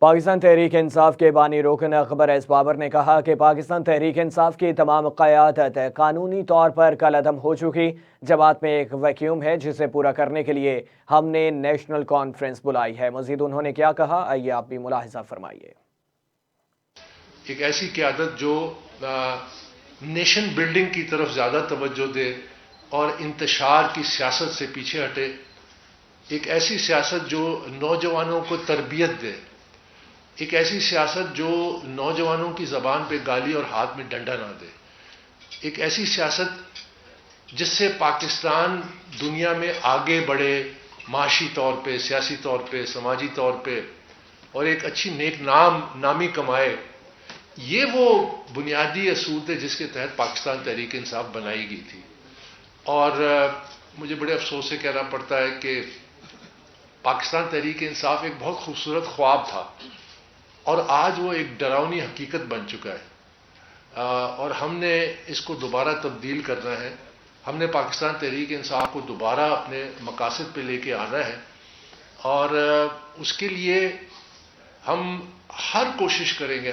پاکستان تحریک انصاف کے بانی رکن اکبر ایس بابر نے کہا کہ پاکستان تحریک انصاف کی تمام قیادت قانونی طور پر کالعدم ہو چکی۔ جماعت میں ایک ویکیوم ہے جسے پورا کرنے کے لیے ہم نے نیشنل کانفرنس بلائی ہے۔ مزید انہوں نے کیا کہا، آئیے آپ بھی ملاحظہ فرمائیے۔ ایک ایسی قیادت جو نیشن بلڈنگ کی طرف زیادہ توجہ دے اور انتشار کی سیاست سے پیچھے ہٹے، ایک ایسی سیاست جو نوجوانوں کو تربیت دے، ایک ایسی سیاست جو نوجوانوں کی زبان پہ گالی اور ہاتھ میں ڈنڈا نہ دے، ایک ایسی سیاست جس سے پاکستان دنیا میں آگے بڑھے، معاشی طور پہ، سیاسی طور پہ، سماجی طور پہ، اور ایک اچھی نیک نامی کمائے۔ یہ وہ بنیادی اصول تھے جس کے تحت پاکستان تحریک انصاف بنائی گئی تھی۔ اور مجھے بڑے افسوس سے کہنا پڑتا ہے کہ پاکستان تحریک انصاف ایک بہت خوبصورت خواب تھا اور آج وہ ایک ڈراؤنی حقیقت بن چکا ہے، اور ہم نے اس کو دوبارہ تبدیل کرنا ہے۔ ہم نے پاکستان تحریک انصاف کو دوبارہ اپنے مقاصد پہ لے کے آنا ہے، اور اس کے لیے ہم ہر کوشش کریں گے